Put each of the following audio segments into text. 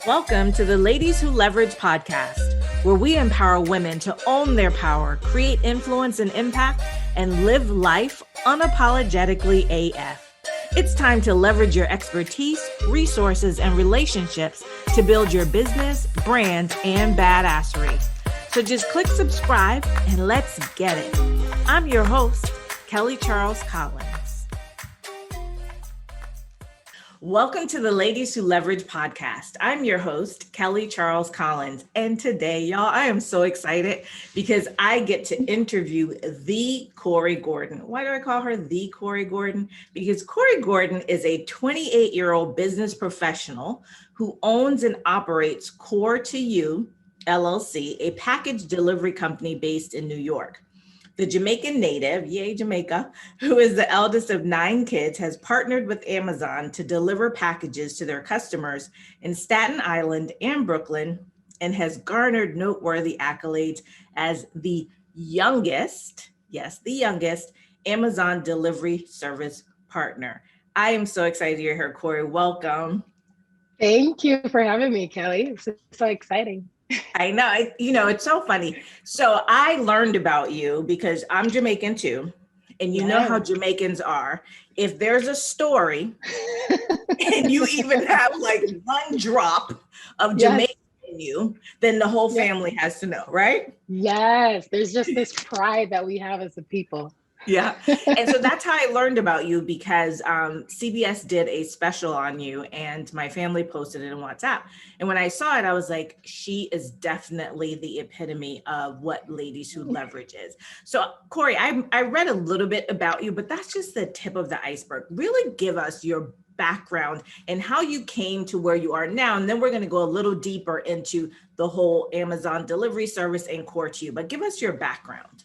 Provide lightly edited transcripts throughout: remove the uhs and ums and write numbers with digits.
Welcome to the Ladies Who Leverage podcast, where we empower women to own their power, create influence and impact, and live life unapologetically AF. It's time to leverage your expertise, resources, and relationships to build your business, brand, and badassery. So just click subscribe and let's get it. I'm your host, Kelly Charles Collins. Welcome to the Ladies Who Leverage podcast. I'm your host, Kelly Charles Collins. And today, y'all, I am so excited because I get to interview the Cori Gordon. Why do I call her the Cori Gordon? Because Cori Gordon is a 28-year-old business professional who owns and operates Cortoyou, LLC, a package delivery company based in New York. The Jamaican native, yay Jamaica, who is the eldest of 9 kids, has partnered with Amazon to deliver packages to their customers in Staten Island and Brooklyn, and has garnered noteworthy accolades as the youngest, yes, the youngest Amazon delivery service partner. I am so excited you're here, Cori. Welcome. Thank you for having me, Kelly. It's so exciting. I know, it's so funny. So I learned about you because I'm Jamaican too. And you know how Jamaicans are. If there's a story and you even have like one drop of Jamaican in you, then the whole family has to know, right? Yes, there's just this pride that we have as a people. Yeah. And so that's how I learned about you because CBS did a special on you and my family posted it in WhatsApp. And when I saw it, I was like, she is definitely the epitome of what Ladies Who Leverage is. So Cori, I read a little bit about you, but that's just the tip of the iceberg. Really give us your background and how you came to where you are now. And then we're going to go a little deeper into the whole Amazon delivery service and Cortoyou, but give us your background.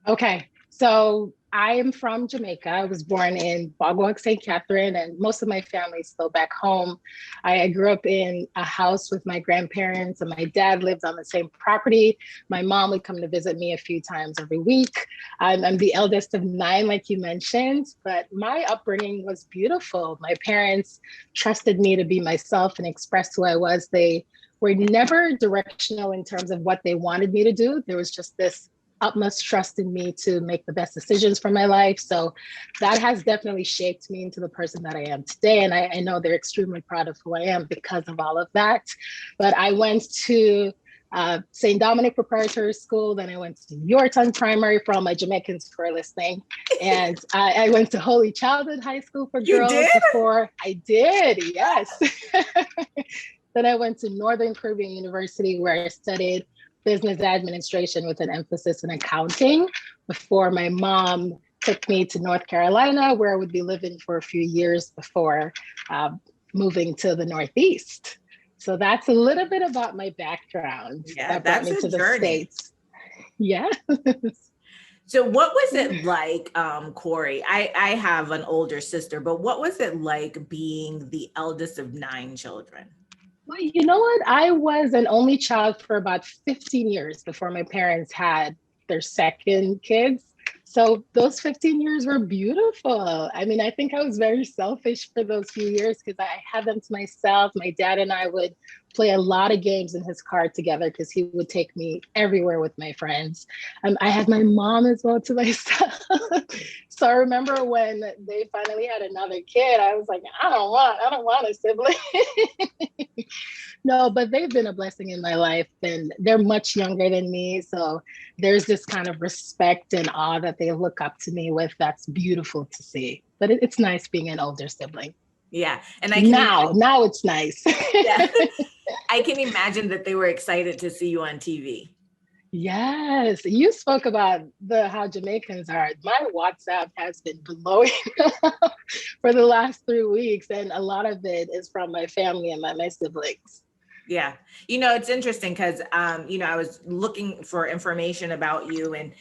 Okay. So I am from Jamaica. I was born in Bogwag, St. Catherine, and most of my family is still back home. I grew up in a house with my grandparents, and my dad lived on the same property. My mom would come to visit me a few times every week. I'm the eldest of 9, like you mentioned, but my upbringing was beautiful. My parents trusted me to be myself and express who I was. They were never directional in terms of what they wanted me to do. There was just this utmost trust in me to make the best decisions for my life. So that has definitely shaped me into the person that I am today. And I know they're extremely proud of who I am because of all of that. But I went to St. Dominic Preparatory School. Then I went to Yorktown Primary for all my Jamaicans who are listening. And I went to Holy Childhood High School for girls before. I did, yes. Then I went to Northern Caribbean University where I studied business administration with an emphasis in accounting before my mom took me to North Carolina, where I would be living for a few years before moving to the Northeast. So that's a little bit about my background. Yeah, that brought me to the States. Yeah. So what was it like, Cori? I have an older sister, but what was it like being the eldest of 9 children? Well, you know what? I was an only child for about 15 years before my parents had their second kids. So those 15 years were beautiful. I mean, I think I was very selfish for those few years because I had them to myself. My dad and I would play a lot of games in his car together because he would take me everywhere with my friends. I had my mom as well to myself. So I remember when they finally had another kid, I was like, I don't want a sibling. No, but they've been a blessing in my life and they're much younger than me. So there's this kind of respect and awe that they look up to me with. That's beautiful to see. But it's nice being an older sibling. Yeah. And now it's nice. Yeah. I can imagine that they were excited to see you on TV. Yes, you spoke about how Jamaicans are. My WhatsApp has been blowing up for the last 3 weeks, and a lot of it is from my family and my siblings. Yeah. It's interesting because, I was looking for information about you and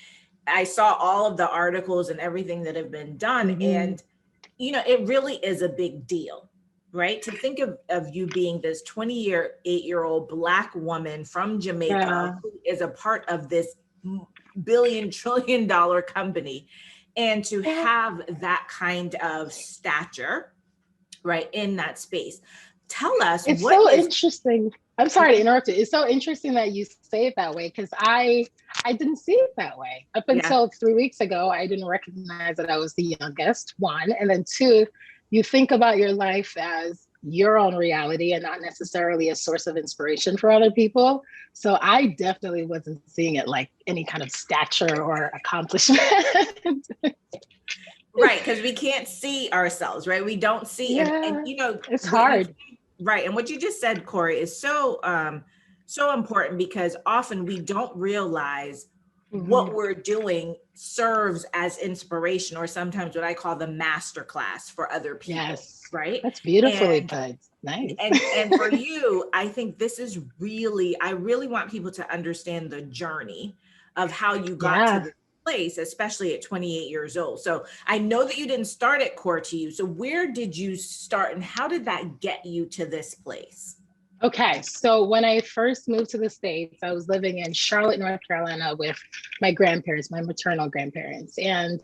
I saw all of the articles and everything that have been done. Mm-hmm. And, it really is a big deal, right? To think of you being this 28-year-old Black woman from Jamaica who is a part of this billion, trillion dollar company, and to have that kind of stature, right, in that space. Tell us It's what so is. interesting. I'm sorry to interrupt you. It's so interesting that you say it that way because I didn't see it that way. Up Yeah. until 3 weeks ago, I didn't recognize that I was the youngest, one. And then two, you think about your life as your own reality and not necessarily a source of inspiration for other people. So I definitely wasn't seeing it like any kind of stature or accomplishment. Right, because we can't see ourselves, right? We don't see, and Yeah, you know it's what you, hard. right, and what you just said, Cori, is so important because often we don't realize what Mhm. we're doing serves as inspiration, or sometimes what I call the master class for other people, Yes, right? that's beautifully And put. Nice. and for you, I think this is really, I really want people to understand the journey of how you got to Yeah. this place, especially at 28 years old. So I know that you didn't start at Cortoyou. So where did you start and how did that get you to this place? Okay, so when I first moved to the States, I was living in Charlotte, North Carolina with my grandparents, my maternal grandparents. And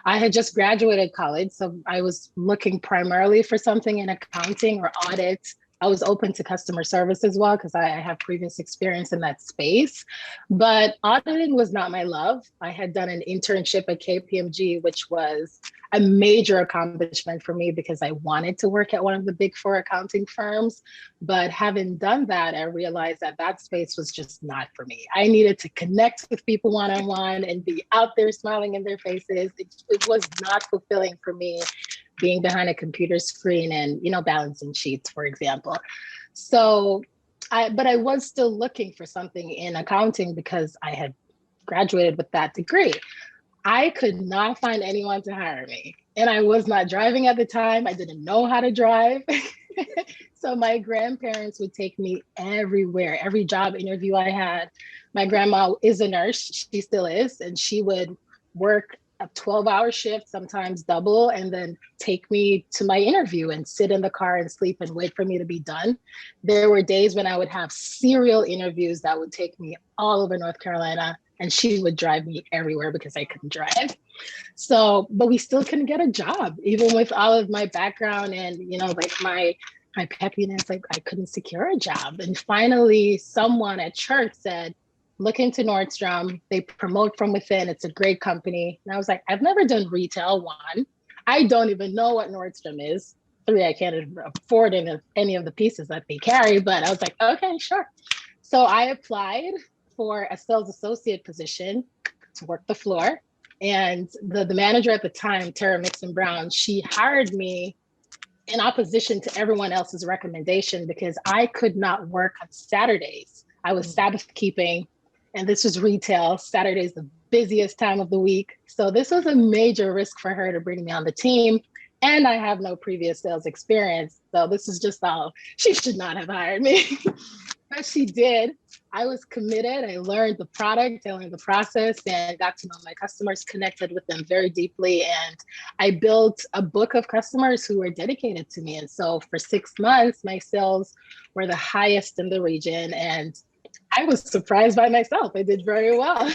I had just graduated college. So I was looking primarily for something in accounting or audit. I was open to customer service as well because I have previous experience in that space. But auditing was not my love. I had done an internship at KPMG, which was a major accomplishment for me because I wanted to work at one of the big four accounting firms. But having done that, I realized that that space was just not for me. I needed to connect with people one on one and be out there smiling in their faces. It was not fulfilling for me being behind a computer screen and, balancing sheets, for example. So, but I was still looking for something in accounting because I had graduated with that degree. I could not find anyone to hire me. And I was not driving at the time. I didn't know how to drive. So my grandparents would take me everywhere, every job interview I had. My grandma is a nurse, she still is, and she would work a 12-hour shift, sometimes double, and then take me to my interview and sit in the car and sleep and wait for me to be done. There were days when I would have serial interviews that would take me all over North Carolina, and she would drive me everywhere because I couldn't drive. So, but we still couldn't get a job, even with all of my background and, like my peppiness, like I couldn't secure a job. And finally, someone at church said, look into Nordstrom. They promote from within. It's a great company. And I was like, I've never done retail. One, I don't even know what Nordstrom is. Three, I can't afford any of the pieces that they carry. But I was like, okay, sure. So I applied for a sales associate position to work the floor. And the manager at the time, Tara Mixon Brown, she hired me in opposition to everyone else's recommendation because I could not work on Saturdays. I was Sabbath keeping, and this was retail. Saturday is the busiest time of the week. So this was a major risk for her to bring me on the team. And I have no previous sales experience. So this is just all, she should not have hired me. But she did. I was committed. I learned the product, I learned the process, and got to know my customers, connected with them very deeply. And I built a book of customers who were dedicated to me. And so for 6 months, my sales were the highest in the region. And I was surprised by myself. I did very well.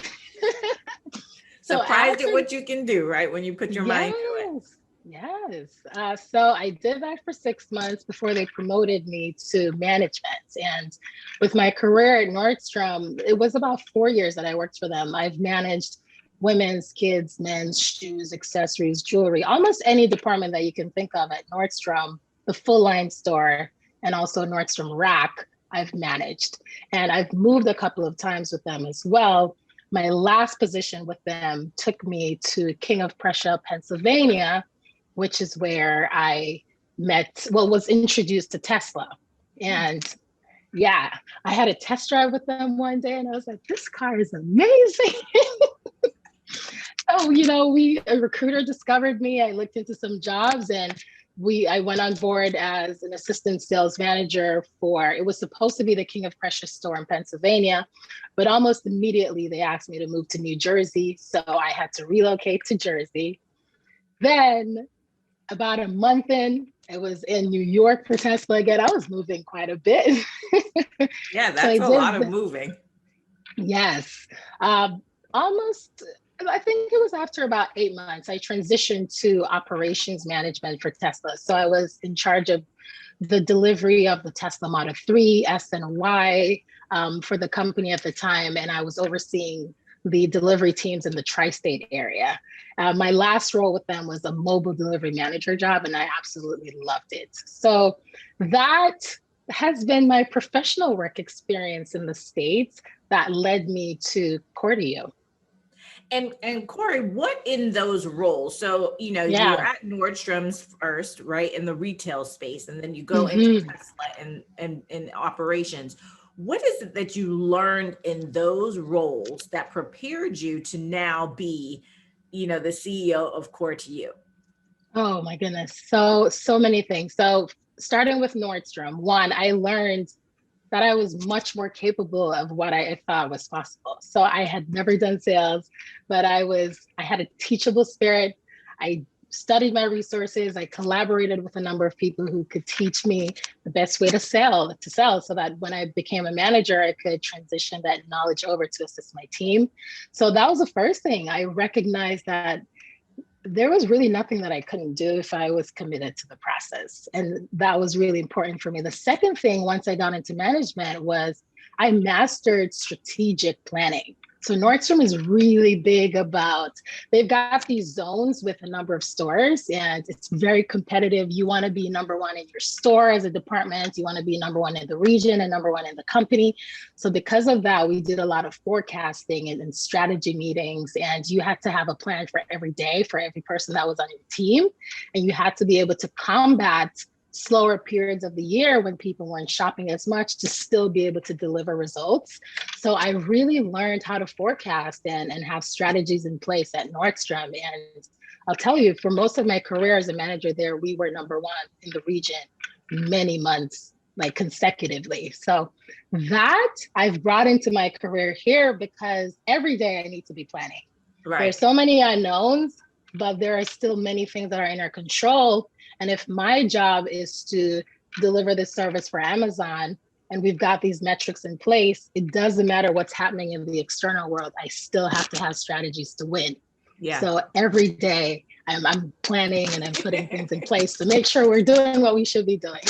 So Surprised at after what you can do, right? When you put your mind to it. Yes, yes. So I did that for 6 months before they promoted me to management. And with my career at Nordstrom, it was about 4 years that I worked for them. I've managed women's, kids, men's shoes, accessories, jewelry, almost any department that you can think of at Nordstrom, the full line store, and also Nordstrom Rack, I've managed. And I've moved a couple of times with them as well. My last position with them took me to King of Prussia, Pennsylvania, which is where I was introduced to Tesla. And yeah, I had a test drive with them one day and I was like, this car is amazing. Oh, a recruiter discovered me. I looked into some jobs and I went on board as an assistant sales manager for, it was supposed to be the King of Prussia store in Pennsylvania, but almost immediately they asked me to move to New Jersey. So I had to relocate to Jersey. Then about a month in, it was in New York for Tesla again. I was moving quite a bit. Yeah, So I that's a lot did, of moving. yes. Almost, I think it was after about 8 months, I transitioned to operations management for Tesla. So I was in charge of the delivery of the Tesla Model 3, S, and Y for the company at the time. And I was overseeing the delivery teams in the tri-state area. My last role with them was a mobile delivery manager job, and I absolutely loved it. So that has been my professional work experience in the States that led me to Cortoyou. And Cori, what in those roles? So, you were Yeah. at Nordstrom's first, right, in the retail space, and then you go into Mm-hmm. Tesla and operations. What is it that you learned in those roles that prepared you to now be, the CEO of Cortoyou? Oh my goodness. So many things. So starting with Nordstrom, one, I learned that I was much more capable of what I thought was possible. So I had never done sales, but I had a teachable spirit. I studied my resources. I collaborated with a number of people who could teach me the best way to sell so that when I became a manager, I could transition that knowledge over to assist my team. So that was the first thing. I recognized that there was really nothing that I couldn't do if I was committed to the process. And that was really important for me. The second thing, once I got into management, was I mastered strategic planning. So Nordstrom is really big about, they've got these zones with a number of stores, and it's very competitive. You want to be number one in your store as a department. You want to be number one in the region and number one in the company. So because of that, we did a lot of forecasting and strategy meetings, and you had to have a plan for every day for every person that was on your team. And you had to be able to combat slower periods of the year when people weren't shopping as much to still be able to deliver results. So I really learned how to forecast and have strategies in place at Nordstrom. And I'll tell you, for most of my career as a manager there, we were number one in the region many months, like consecutively. So that I've brought into my career here because every day I need to be planning. Right. There's so many unknowns, but there are still many things that are in our control. And if my job is to deliver this service for Amazon, and we've got these metrics in place, it doesn't matter what's happening in the external world. I still have to have strategies to win. Yeah. So every day I'm planning and I'm putting things in place to make sure we're doing what we should be doing.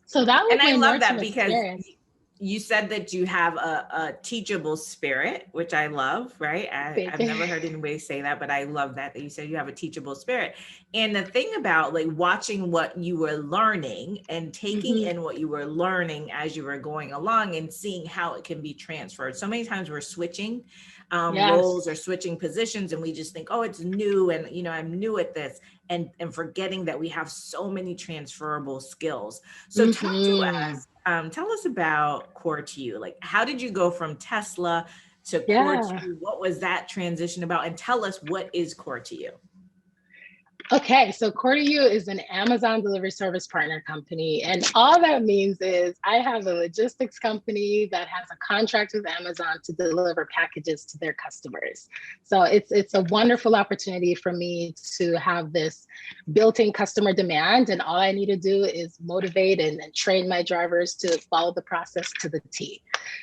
So that was and I my love that Nordstrom because experience. you said that you have a teachable spirit, which I love, right? I've never heard anybody say that, but I love that you said you have a teachable spirit. And the thing about like watching what you were learning and taking in what you were learning as you were going along and seeing how it can be transferred. So many times we're switching roles or switching positions and we just think, oh, it's new. And, I'm new at this and forgetting that we have so many transferable skills. So talk to us. Tell us about Cortoyou. Like, how did you go from Tesla to Cortoyou? What was that transition about? And tell us, what is Cortoyou? Okay, so Cortoyou is an Amazon delivery service partner company. And all that means is I have a logistics company that has a contract with Amazon to deliver packages to their customers. So it's a wonderful opportunity for me to have this built-in customer demand. And all I need to do is motivate and train my drivers to follow the process to the T.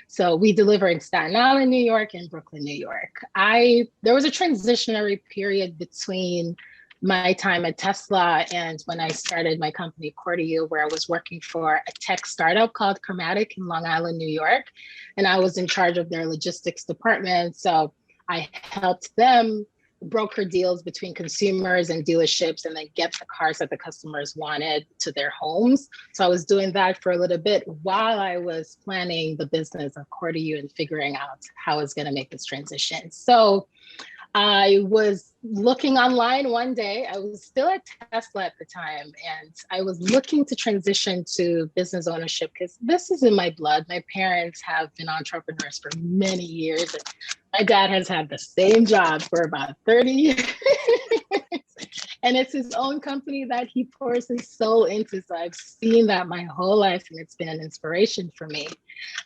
So we deliver in Staten Island, New York, and Brooklyn, New York. There was a transitionary period between my time at Tesla and when I started my company Cortoyou, where I was working for a tech startup called Chromatic in Long Island, New York. And I was in charge of their logistics department. So I helped them broker deals between consumers and dealerships and then get the cars that the customers wanted to their homes. So I was doing that for a little bit while I was planning the business of Cortoyou and figuring out how I was going to make this transition. So I was looking online one day. I was still at Tesla at the time, and I was looking to transition to business ownership because this is in my blood. My parents have been entrepreneurs for many years. And my dad has had the same job for about 30 years. And it's his own company that he pours his soul into. So I've seen that my whole life, and it's been an inspiration for me.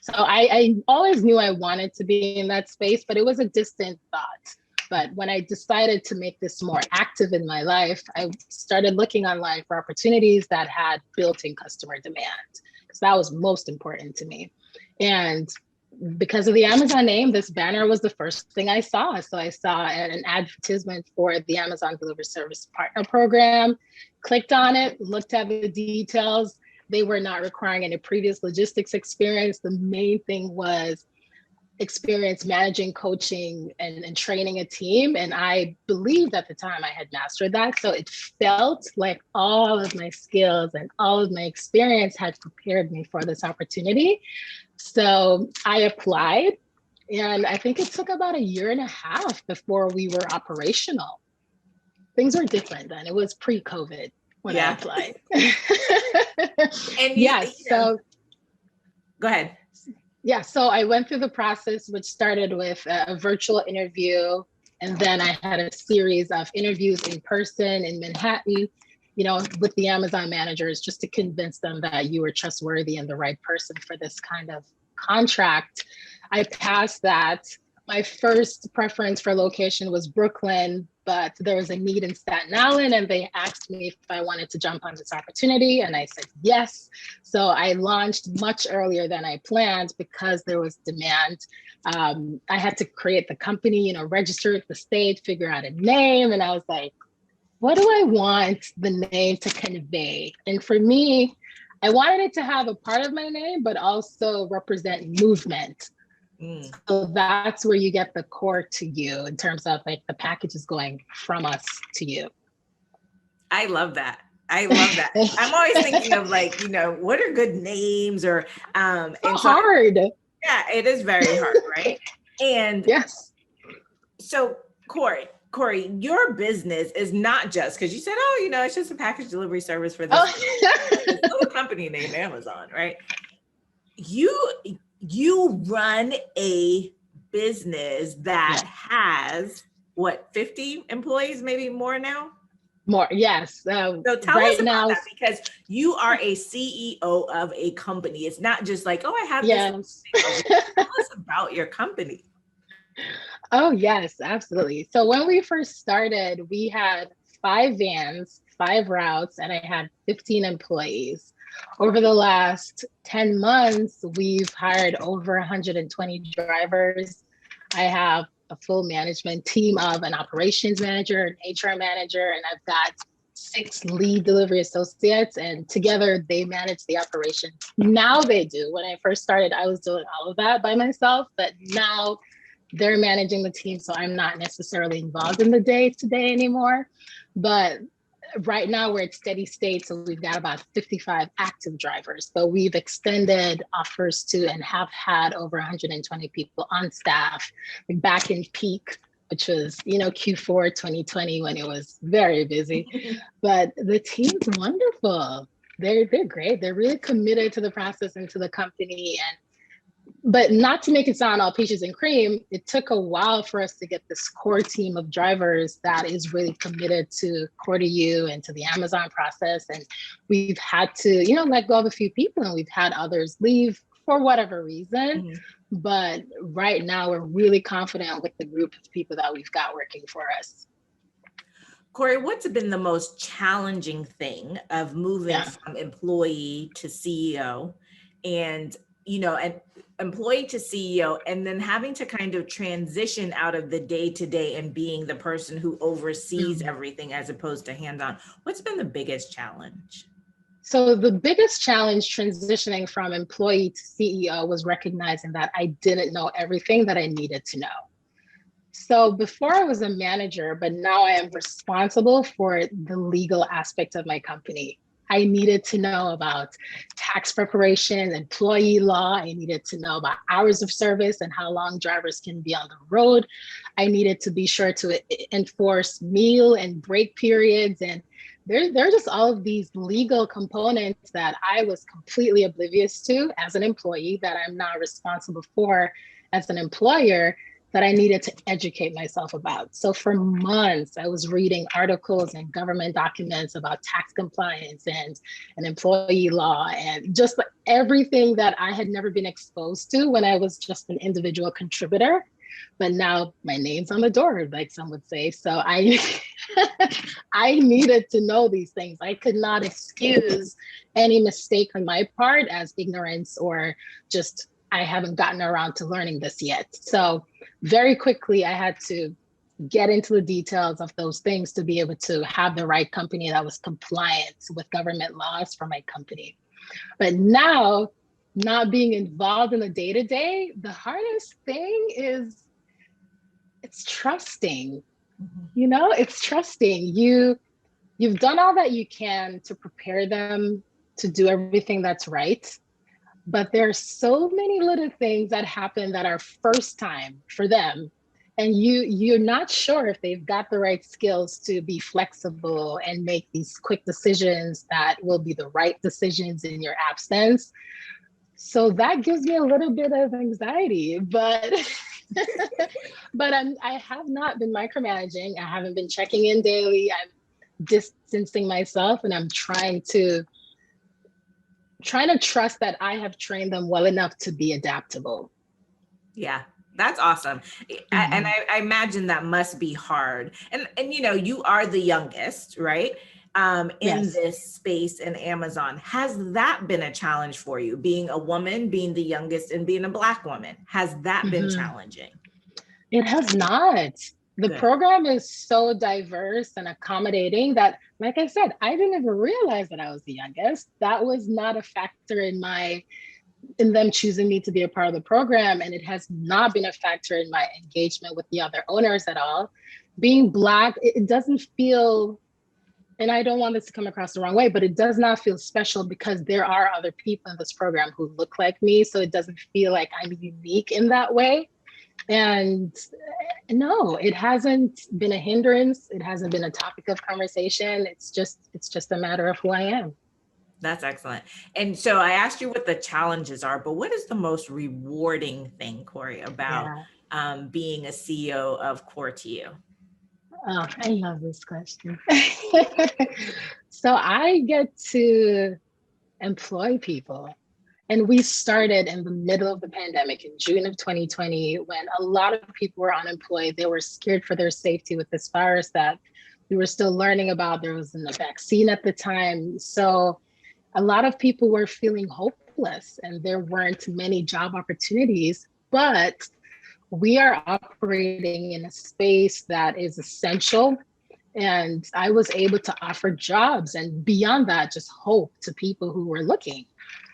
So I always knew I wanted to be in that space, but it was a distant thought. But when I decided to make this more active in my life, I started looking online for opportunities that had built-in customer demand, because that was most important to me. And because of the Amazon name, this banner was the first thing I saw. So I saw an advertisement for the Amazon Delivery Service Partner Program, clicked on it, looked at the details. They were not requiring any previous logistics experience. The main thing was experience managing, coaching, and training a team. And I believed at the time I had mastered that. So it felt like all of my skills and all of my experience had prepared me for this opportunity. So I applied, and I think it took about a year and a half before we were operational. Things were different then. It was pre-COVID when I applied. And yes. So go ahead. Yeah, so I went through the process, which started with a virtual interview. And then I had a series of interviews in person in Manhattan, with the Amazon managers, just to convince them that you were trustworthy and the right person for this kind of contract. I passed that. My first preference for location was Brooklyn, but there was a need in Staten Island, and they asked me if I wanted to jump on this opportunity, and I said yes. So I launched much earlier than I planned because there was demand. I had to create the company, register at the state, figure out a name, and I was like, what do I want the name to convey? And for me, I wanted it to have a part of my name, but also represent movement. So that's where you get the Cortoyou in terms of like the package is going from us to you. I love that. I love that. I'm always thinking of like, what are good names or and so hard. Yeah, it is very hard, right? And yes. So Cori, your business is not just because you said, it's just a package delivery service for this little company named Amazon, right? You run a business that has 50 employees, maybe more now? More, yes. So tell us about that, because you are a CEO of a company. It's not just like, I have this. Tell us about your company. Oh, yes, absolutely. So when we first started, we had 5 vans, 5 routes, and I had 15 employees. Over the last 10 months, we've hired over 120 drivers. I have a full management team of an operations manager, an HR manager, and I've got 6 lead delivery associates, and together they manage the operations. Now they do. When I first started, I was doing all of that by myself, but now they're managing the team, so I'm not necessarily involved in the day-to-day anymore. But right now we're at steady state, so we've got about 55 active drivers, but we've extended offers to and have had over 120 people on staff. Back in peak, which was, Q4 2020, when it was very busy. But the team's wonderful. They're great. They're really committed to the process and to the company. But not to make it sound all peaches and cream, it took a while for us to get this core team of drivers that is really committed to Cortoyou and to the Amazon process. And we've had to, let go of a few people, and we've had others leave for whatever reason. But right now we're really confident with the group of people that we've got working for us. Cori, what's been the most challenging thing of moving from employee to CEO and employee to CEO, and then having to kind of transition out of the day-to-day and being the person who oversees everything as opposed to hands-on? What's been the biggest challenge? So the biggest challenge transitioning from employee to CEO was recognizing that I didn't know everything that I needed to know. So before I was a manager, but now I am responsible for the legal aspect of my company. I needed to know about tax preparation, employee law. I needed to know about hours of service and how long drivers can be on the road. I needed to be sure to enforce meal and break periods. And there are just all of these legal components that I was completely oblivious to as an employee, that I'm not responsible for as an employer, that I needed to educate myself about. So for months, I was reading articles and government documents about tax compliance and employee law, and just everything that I had never been exposed to when I was just an individual contributor. But now my name's on the door, like some would say. So I needed to know these things. I could not excuse any mistake on my part as ignorance, or just I haven't gotten around to learning this yet. So very quickly, I had to get into the details of those things to be able to have the right company that was compliant with government laws for my company. But now, not being involved in the day-to-day, the hardest thing is it's trusting. It's trusting. You've done all that you can to prepare them to do everything that's right. But there are so many little things that happen that are first time for them. And you're not sure if they've got the right skills to be flexible and make these quick decisions that will be the right decisions in your absence. So that gives me a little bit of anxiety, but I have not been micromanaging. I haven't been checking in daily. I'm distancing myself, and I'm trying to trust that I have trained them well enough to be adaptable. Yeah, that's awesome. And I imagine that must be hard. And you are the youngest, right? In Yes. this space in Amazon. Has that been a challenge for you? Being a woman, being the youngest, and being a Black woman, has that been challenging? It has not. The Good. program is so diverse and accommodating that, like I said, I didn't even realize that I was the youngest. That was not a factor in them choosing me to be a part of the program. And it has not been a factor in my engagement with the other owners at all. Being Black, it doesn't feel, and I don't want this to come across the wrong way, but it does not feel special because there are other people in this program who look like me. So it doesn't feel like I'm unique in that way. And no, it hasn't been a hindrance. It hasn't been a topic of conversation. It's just a matter of who I am. That's excellent. And so I asked you what the challenges are, but what is the most rewarding thing, Cori, about being a CEO of Cortoyou? Oh, I love this question. So I get to employ people. And we started in the middle of the pandemic in June of 2020, when a lot of people were unemployed. They were scared for their safety with this virus that we were still learning about. There wasn't a vaccine at the time. So a lot of people were feeling hopeless and there weren't many job opportunities, but we are operating in a space that is essential. And I was able to offer jobs and beyond that, just hope to people who were looking.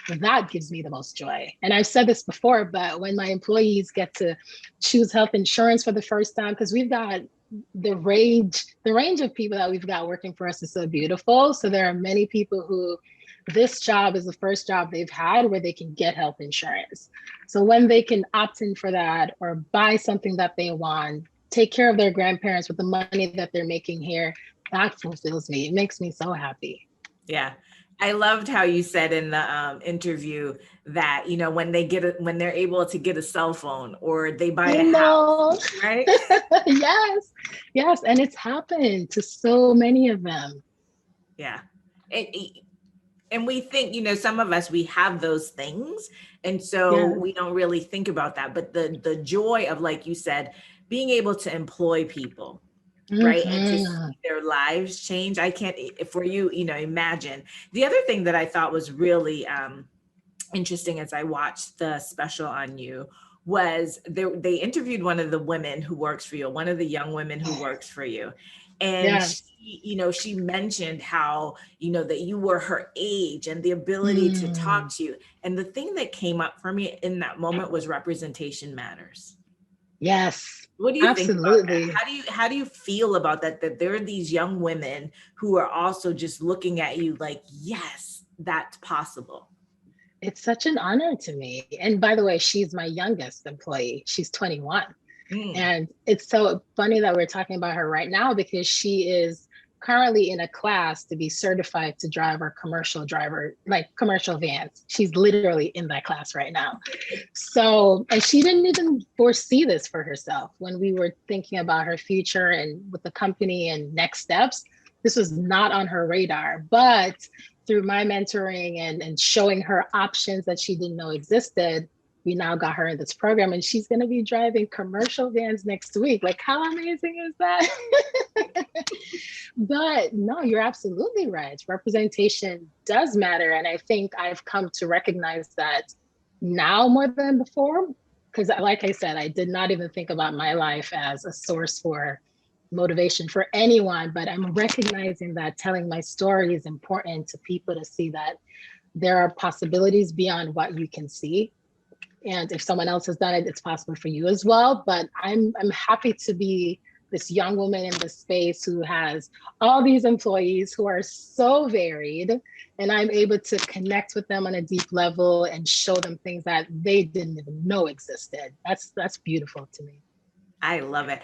That gives me the most joy. And I've said this before, but when my employees get to choose health insurance for the first time, because we've got the range of people that we've got working for us is so beautiful. So there are many people who this job is the first job they've had where they can get health insurance. So when they can opt in for that or buy something that they want, take care of their grandparents with the money that they're making here, that fulfills me. It makes me so happy. Yeah. I loved how you said in the interview that, when they're able to get a cell phone or they buy a house, right? Yes. And it's happened to so many of them. Yeah. And we think, some of us, we have those things. And so we don't really think about that. But the joy of, like you said, being able to employ people, right? And to see their lives change. I can't, for you, imagine. The other thing that I thought was really interesting as I watched the special on you was they interviewed one of the women who works for you, one of the young women who works for you. And she mentioned how, that you were her age and the ability to talk to you. And the thing that came up for me in that moment was representation matters. Yes. What do you think about that? How do you feel about that? That there are these young women who are also just looking at you like, yes, that's possible. It's such an honor to me. And by the way, she's my youngest employee. She's 21. And it's so funny that we're talking about her right now because she is currently in a class to be certified to drive our commercial vans. She's literally in that class right now. So, and she didn't even foresee this for herself when we were thinking about her future and with the company and next steps. This was not on her radar, but through my mentoring and showing her options that she didn't know existed, we now got her in this program and she's going to be driving commercial vans next week. Like, how amazing is that? But no, you're absolutely right. Representation does matter. And I think I've come to recognize that now more than before, because like I said, I did not even think about my life as a source for motivation for anyone, but I'm recognizing that telling my story is important to people to see that there are possibilities beyond what you can see. And if someone else has done it, it's possible for you as well. But I'm happy to be this young woman in this space who has all these employees who are so varied, and I'm able to connect with them on a deep level and show them things that they didn't even know existed. That's beautiful to me. I love it.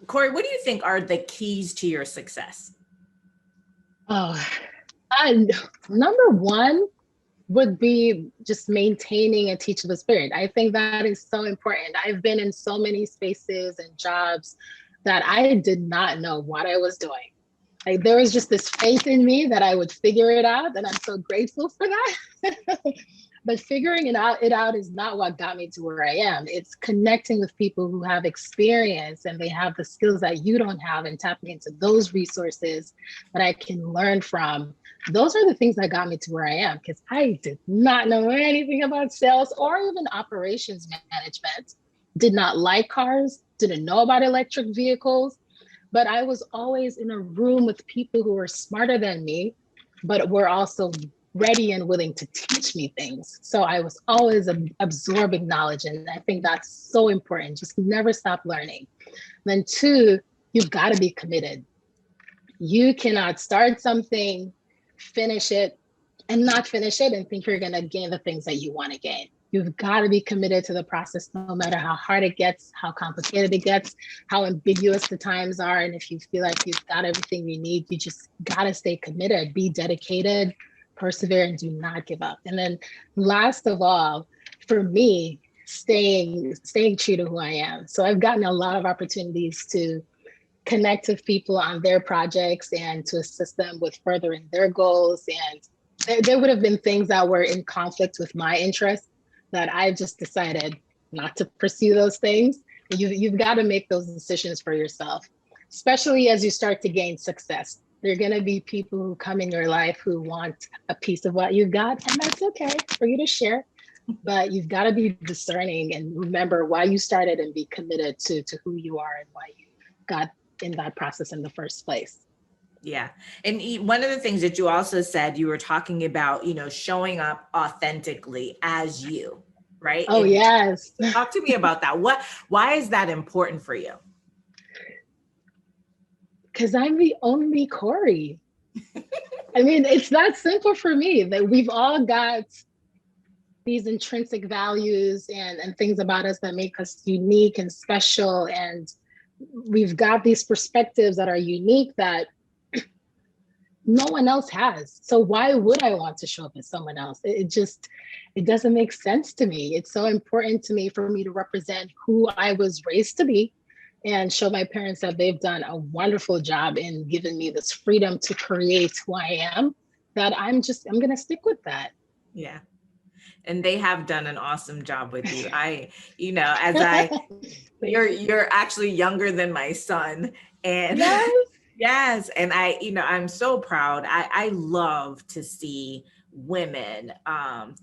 Cori, what do you think are the keys to your success? Oh, number one would be just maintaining a teachable spirit. I think that is so important. I've been in so many spaces and jobs that I did not know what I was doing. Like, there was just this faith in me that I would figure it out, and I'm so grateful for that. But figuring it out is not what got me to where I am. It's connecting with people who have experience and they have the skills that you don't have, and tapping into those resources that I can learn from. Those are the things that got me to where I am, because I did not know anything about sales or even operations management. Did not like cars, didn't know about electric vehicles, but I was always in a room with people who were smarter than me, but were also ready and willing to teach me things. So I was always absorbing knowledge. And I think that's so important. Just never stop learning. Then two, you've got to be committed. You cannot start something, finish it, and not finish it and think you're going to gain the things that you want to gain. You've got to be committed to the process, no matter how hard it gets, how complicated it gets, how ambiguous the times are. And if you feel like you've got everything you need, you just got to stay committed, be dedicated, persevere, and do not give up. And then last of all, for me, staying true to who I am. So I've gotten a lot of opportunities to connect with people on their projects and to assist them with furthering their goals. And there would have been things that were in conflict with my interests that I just decided not to pursue those things. You've got to make those decisions for yourself, especially as you start to gain success. There are going to be people who come in your life who want a piece of what you've got, and that's okay for you to share. But you've got to be discerning and remember why you started and be committed to who you are and why you got in that process in the first place. Yeah. And one of the things that you also said, you were talking about, showing up authentically as you, right? Oh, and yes. Talk to me about that. Why is that important for you? Because I'm the only Cori. I mean, it's that simple for me. That we've all got these intrinsic values and things about us that make us unique and special. And we've got these perspectives that are unique that no one else has. So why would I want to show up as someone else? It doesn't make sense to me. It's so important to me for me to represent who I was raised to be and show my parents that they've done a wonderful job in giving me this freedom to create who I am, that I'm going to stick with that. Yeah. And they have done an awesome job with you. You're actually younger than my son. And yes. And I'm so proud. I love to see women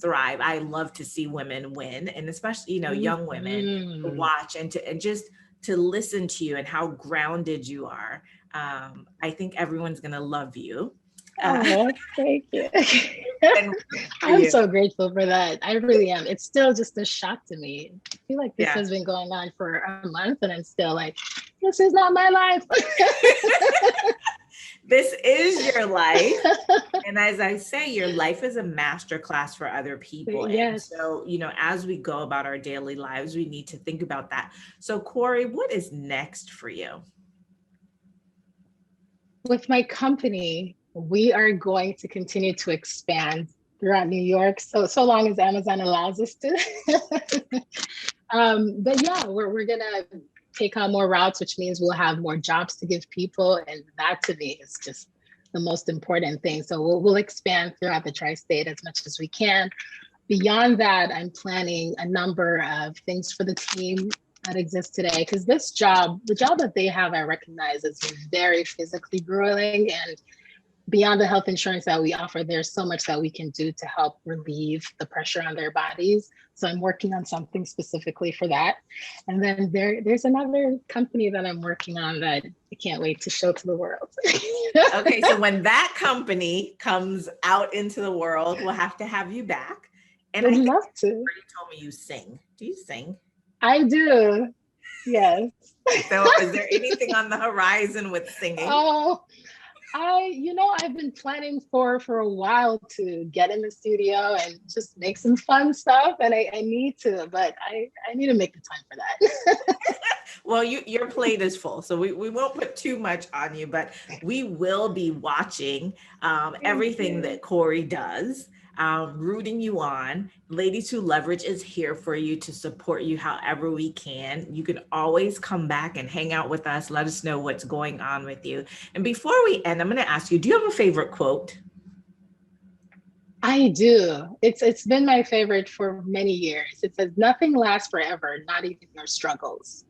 thrive. I love to see women win, and especially, young women to watch and just to listen to you and how grounded you are. I think everyone's going to love you. Oh, thank you. I'm so grateful for that. I really am. It's still just a shock to me. I feel like this has been going on for a month and I'm still like, this is not my life. This is your life. And as I say, your life is a masterclass for other people. Yes. And so, as we go about our daily lives, we need to think about that. So, Cori, what is next for you? With my company, we are going to continue to expand throughout New York, so long as Amazon allows us to. But yeah, we're gonna take on more routes, which means we'll have more jobs to give people, and that to me is just the most important thing. So we'll expand throughout the tri-state as much as we can. Beyond that, I'm planning a number of things for the team that exists today, because the job that they have, I recognize is very physically grueling, and beyond the health insurance that we offer, there's so much that we can do to help relieve the pressure on their bodies. So I'm working on something specifically for that. And then there's another company that I'm working on that I can't wait to show to the world. Okay, so when that company comes out into the world, we'll have to have you back. And I'd I love to. You told me you sing. Do you sing? I do. Yes. So is there anything on the horizon with singing? Oh, I've been planning for a while to get in the studio and just make some fun stuff. And I need to, but I need to make the time for that. Well, your plate is full, so we won't put too much on you, but we will be watching everything that Cori does, rooting you on. Ladies Who Leverage is here for you to support you however we can. You can always come back and hang out with us. Let us know what's going on with you. And before we end, I'm going to ask you, do you have a favorite quote? I do. It's been my favorite for many years. It says, "Nothing lasts forever, not even your struggles."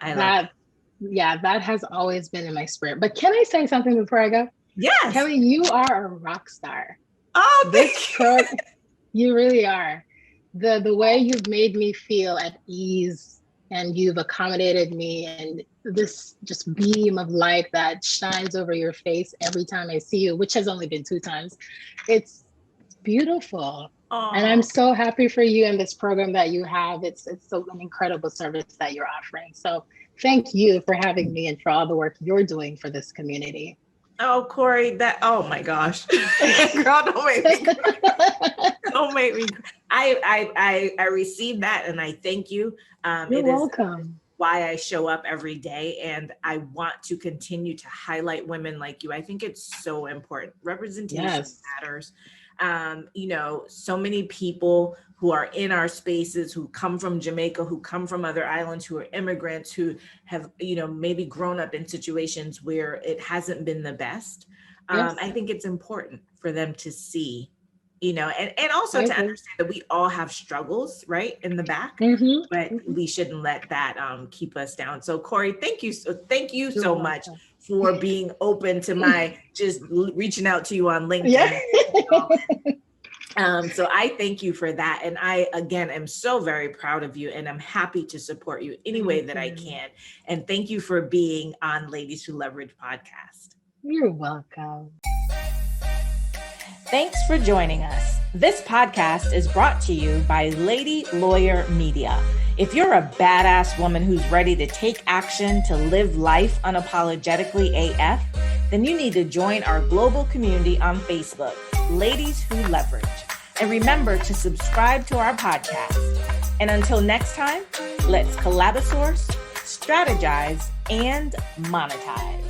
That has always been in my spirit. But can I say something before I go? Yes. Kelly, you are a rock star. Oh, thank you. You really are. The way you've made me feel at ease and you've accommodated me, and this just beam of light that shines over your face every time I see you, which has only been 2 times. It's beautiful. Aww. And I'm so happy for you and this program that you have. It's so an incredible service that you're offering. So thank you for having me and for all the work you're doing for this community. Oh, Cori, oh my gosh. Girl, don't make me cry. Don't make me cry. I received that and I thank you. You're welcome. Why I show up every day, and I want to continue to highlight women like you. I think it's so important. Representation matters. So many people who are in our spaces, who come from Jamaica, who come from other islands, who are immigrants, who have, maybe grown up in situations where it hasn't been the best. I think it's important for them to see, and also to understand that we all have struggles, right, in the back, but we shouldn't let that keep us down. So Cori, thank you so much for being open to my just reaching out to you on LinkedIn. Yeah. So I thank you for that. And I, again, am so very proud of you, and I'm happy to support you any way that I can. And thank you for being on Ladies Who Leverage podcast. You're welcome. Thanks for joining us. This podcast is brought to you by Lady Lawyer Media. If you're a badass woman who's ready to take action to live life unapologetically AF, then you need to join our global community on Facebook, Ladies Who Leverage. And remember to subscribe to our podcast. And until next time, let's collabosource, strategize, and monetize.